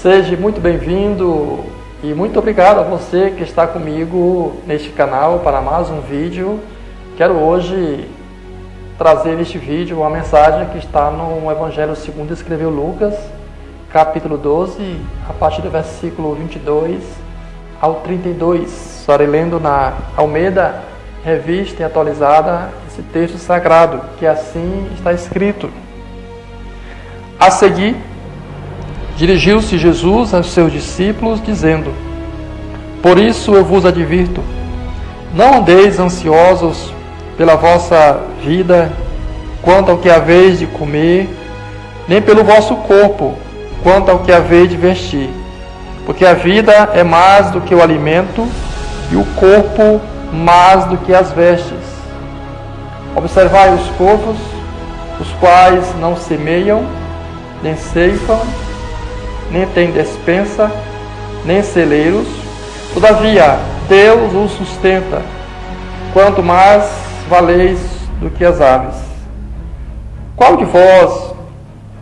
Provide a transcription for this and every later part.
Seja muito bem-vindo e muito obrigado a você que está comigo neste canal para mais um vídeo. Quero hoje trazer neste vídeo uma mensagem que está no Evangelho segundo escreveu Lucas, capítulo 12, a partir do versículo 22 ao 32. Estarei lendo na Almeida Revista e Atualizada esse texto sagrado, que assim está escrito. A seguir, dirigiu-se Jesus aos seus discípulos, dizendo: Por isso eu vos advirto, não andeis ansiosos pela vossa vida, quanto ao que haveis de comer, nem pelo vosso corpo, quanto ao que haveis de vestir. Porque a vida é mais do que o alimento, e o corpo mais do que as vestes. Observai os corvos, os quais não semeiam, nem ceifam, nem têm despensa, nem celeiros, todavia Deus os sustenta. Quanto mais valeis do que as aves. Qual de vós,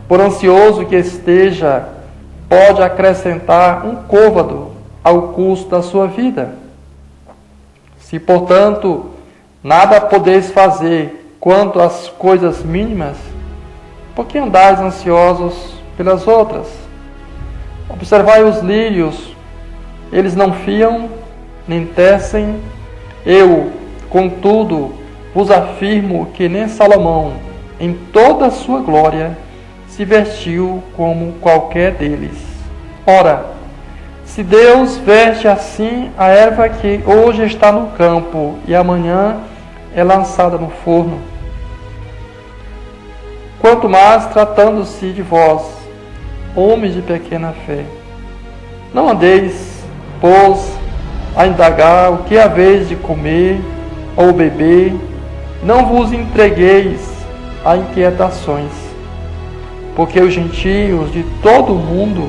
por ansioso que esteja, pode acrescentar um côvado ao custo da sua vida? Se, portanto, nada podeis fazer quanto às coisas mínimas, por que andais ansiosos pelas outras? Observai os lírios, eles não fiam, nem tecem. Eu, contudo, vos afirmo que nem Salomão, em toda a sua glória, se vestiu como qualquer deles. Ora, se Deus veste assim a erva que hoje está no campo e amanhã é lançada no forno, quanto mais tratando-se de vós, homens de pequena fé. Não andeis, pois, a indagar o que haveis de comer ou beber, não vos entregueis a inquietações, porque os gentios de todo o mundo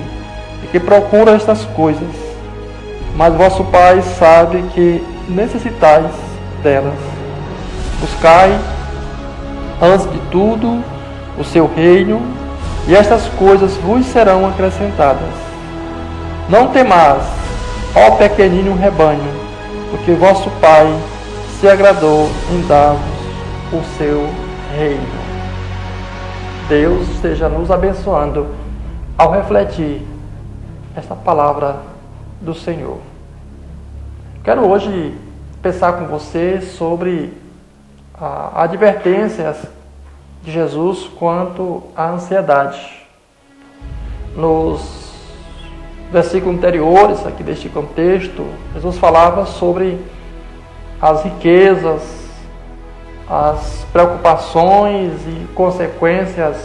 é que procuram estas coisas, mas vosso Pai sabe que necessitais delas. Buscai, antes de tudo, o seu reino, e estas coisas vos serão acrescentadas. Não temais, ó pequenino rebanho, porque vosso Pai se agradou em dar-vos o seu reino. Deus esteja nos abençoando ao refletir esta palavra do Senhor. Quero hoje pensar com você sobre advertências de Jesus quanto à ansiedade. Nos versículos anteriores aqui deste contexto, Jesus falava sobre as riquezas, as preocupações e consequências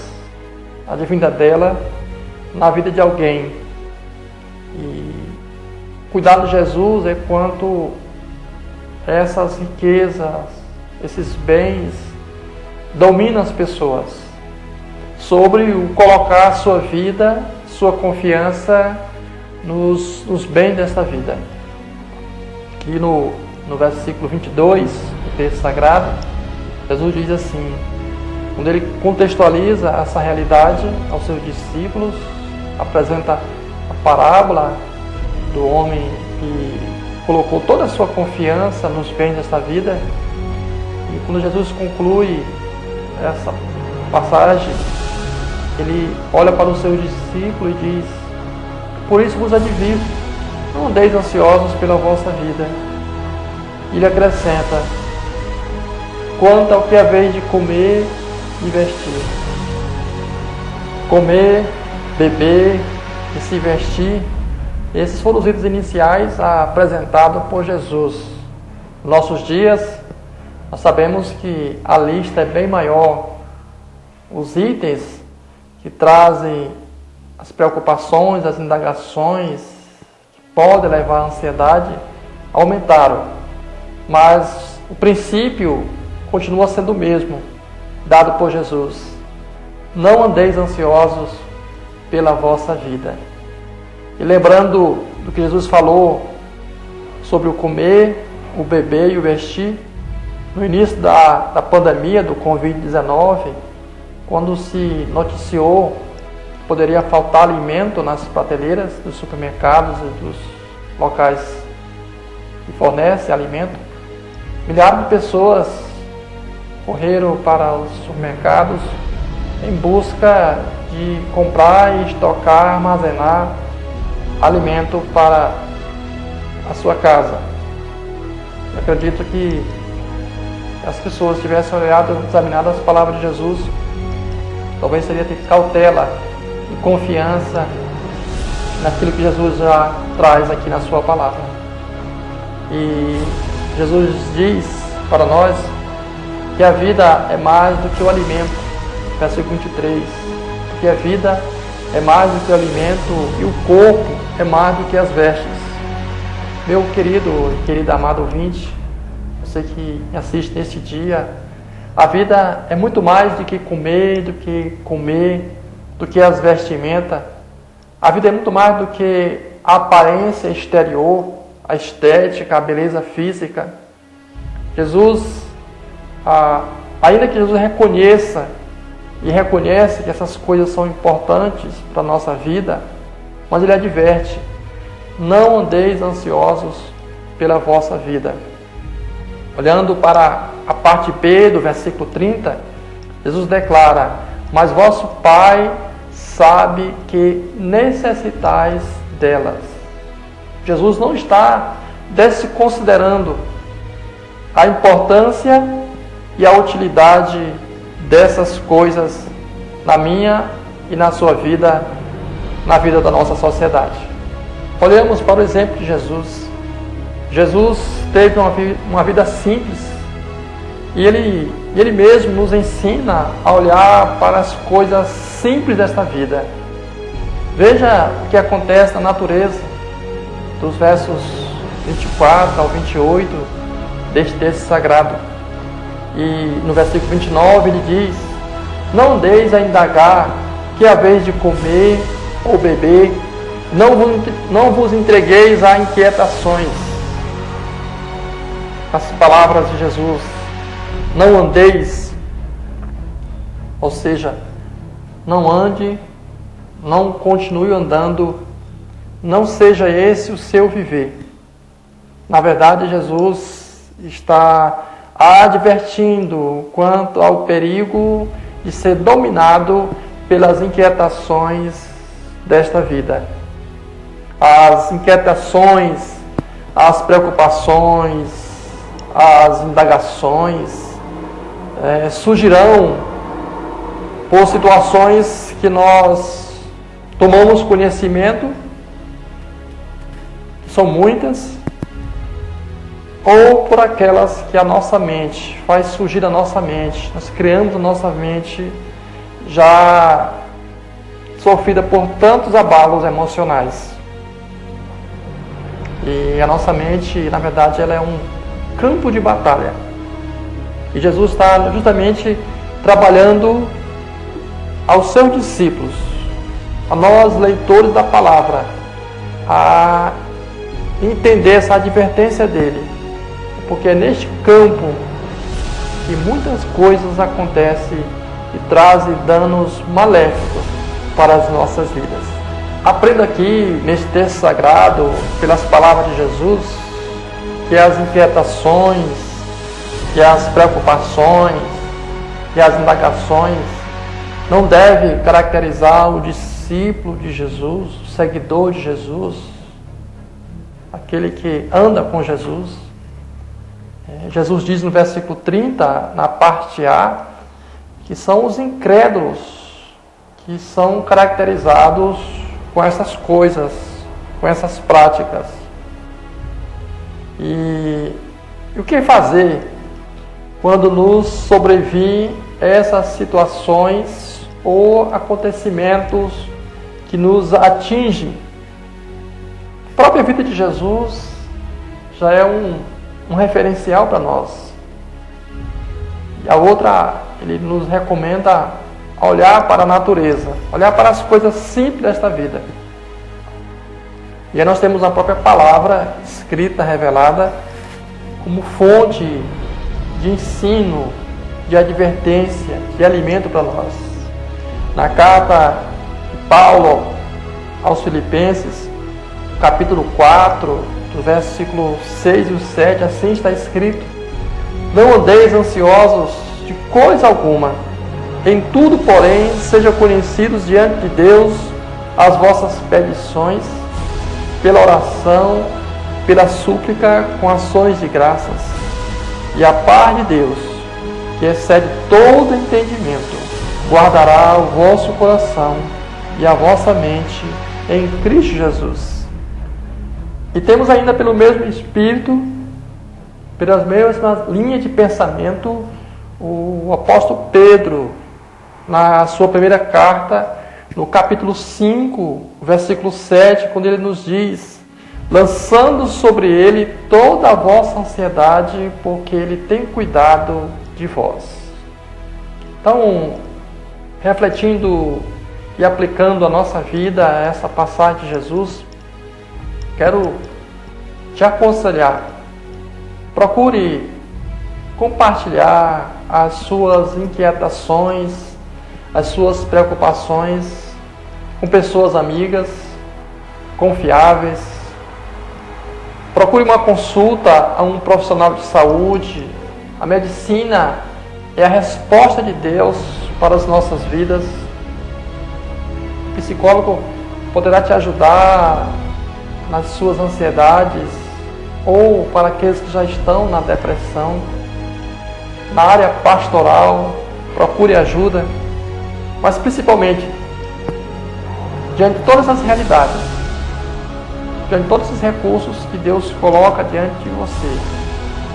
advindas dela na vida de alguém. E cuidar de Jesus é quanto essas riquezas, esses bens dominam as pessoas, sobre o colocar sua vida, sua confiança nos bens desta vida. Aqui no versículo 22 do texto sagrado, Jesus diz assim, quando ele contextualiza essa realidade aos seus discípulos, apresenta a parábola do homem que colocou toda a sua confiança nos bens desta vida. E quando Jesus conclui essa passagem, ele olha para os seus discípulos e diz: Por isso vos advirto, não andeis ansiosos pela vossa vida. E ele acrescenta: Quanto ao que haveis de comer e vestir. Comer, beber e se vestir, esses foram os itens iniciais apresentados por Jesus. Nos nossos dias, nós sabemos que a lista é bem maior. Os itens que trazem as preocupações, as indagações que podem levar à ansiedade aumentaram. Mas o princípio continua sendo o mesmo, dado por Jesus. Não andeis ansiosos pela vossa vida. E lembrando do que Jesus falou sobre o comer, o beber e o vestir, no início da pandemia do Covid-19, quando se noticiou poderia faltar alimento nas prateleiras dos supermercados e dos locais que fornecem alimento. Milhares de pessoas correram para os supermercados em busca de comprar e estocar, armazenar alimento para a sua casa. Eu acredito que as pessoas tivessem olhado, examinado as palavras de Jesus, talvez seria ter cautela e confiança naquilo que Jesus já traz aqui na sua palavra. E Jesus diz para nós que a vida é mais do que o alimento, versículo 23, que a vida é mais do que o alimento e o corpo é mais do que as vestes. Meu querido e querida amado ouvinte, você que me assiste neste dia, a vida é muito mais do que comer, do que as vestimentas. A vida é muito mais do que a aparência exterior, a estética, a beleza física. Jesus, ainda que Jesus reconheça e reconhece que essas coisas são importantes para a nossa vida, mas Ele adverte: não andeis ansiosos pela vossa vida. Olhando para a parte B do versículo 30, Jesus declara: mas vosso Pai sabe que necessitais delas. Jesus não está desconsiderando a importância e a utilidade dessas coisas na minha e na sua vida, na vida da nossa sociedade. Olhamos para o exemplo de Jesus. Jesus teve uma vida simples e ele mesmo nos ensina a olhar para as coisas simples desta vida. Veja o que acontece na natureza, dos versos 24 ao 28 deste texto sagrado. E no versículo 29 ele diz: não andeis a indagar que haveis de comer ou beber, não vos entregueis a inquietações. As palavras de Jesus: não andeis, ou seja, não ande, não continue andando, não seja esse o seu viver. Na verdade, Jesus está advertindo quanto ao perigo de ser dominado pelas inquietações desta vida. As inquietações, as preocupações, as indagações surgirão por situações que nós tomamos conhecimento, são muitas, ou por aquelas que a nossa mente faz surgir a nossa mente. Nós criamos a nossa mente já sofrida por tantos abalos emocionais. E a nossa mente, na verdade, ela é um campo de batalha. E Jesus está justamente trabalhando aos seus discípulos, a nós, leitores da palavra, a entender essa advertência dele. Porque é neste campo que muitas coisas acontecem e trazem danos maléficos para as nossas vidas. Aprenda aqui, neste texto sagrado, pelas palavras de Jesus, que as inquietações, que as preocupações, que as indagações não devem caracterizar o discípulo de Jesus, o seguidor de Jesus, aquele que anda com Jesus. Jesus diz no versículo 30, na parte A, que são os incrédulos que são caracterizados com essas coisas, com essas práticas. E o que fazer quando nos sobrevêm essas situações ou acontecimentos que nos atingem? A própria vida de Jesus já é um referencial para nós. E a outra, ele nos recomenda a olhar para a natureza, olhar para as coisas simples desta vida. E aí nós temos a própria palavra escrita, revelada, como fonte de ensino, de advertência, de alimento para nós. Na carta de Paulo aos Filipenses, capítulo 4, do versículo 6 e o 7, assim está escrito: não andeis ansiosos de coisa alguma, em tudo, porém, sejam conhecidos diante de Deus as vossas petições, pela oração, pela súplica, com ações de graças. E a paz de Deus, que excede todo entendimento, guardará o vosso coração e a vossa mente em Cristo Jesus. E temos ainda pelo mesmo Espírito, pelas mesmas linhas de pensamento, o apóstolo Pedro, na sua primeira carta, no capítulo 5, versículo 7, quando ele nos diz: lançando sobre ele toda a vossa ansiedade, porque ele tem cuidado de vós. Então, refletindo e aplicando a nossa vida a essa passagem de Jesus, quero te aconselhar: procure compartilhar as suas inquietações, as suas preocupações com pessoas amigas, confiáveis. Procure uma consulta a um profissional de saúde. A medicina é a resposta de Deus para as nossas vidas. O psicólogo poderá te ajudar nas suas ansiedades, ou para aqueles que já estão na depressão. Na área pastoral, procure ajuda, mas principalmente, diante de todas as realidades, diante de todos esses recursos que Deus coloca diante de você,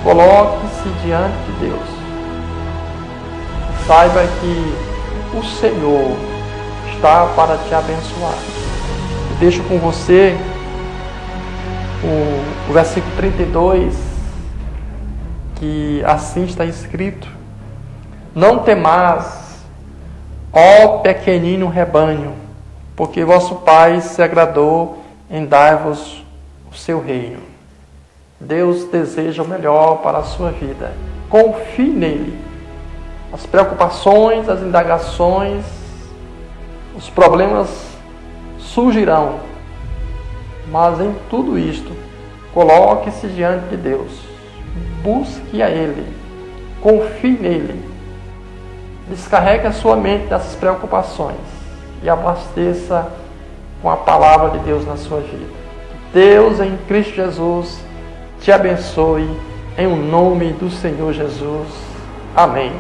coloque-se diante de Deus. Saiba que o Senhor está para te abençoar. Eu deixo com você o versículo 32, que assim está escrito: não temais, ó pequenino rebanho, porque vosso Pai se agradou em dar-vos o seu reino. Deus deseja o melhor para a sua vida. Confie nele. As preocupações, as indagações, os problemas surgirão, mas em tudo isto, coloque-se diante de Deus. Busque a Ele. Confie nele. Descarregue a sua mente dessas preocupações e abasteça com a palavra de Deus na sua vida. Deus em Cristo Jesus te abençoe, em o nome do Senhor Jesus. Amém.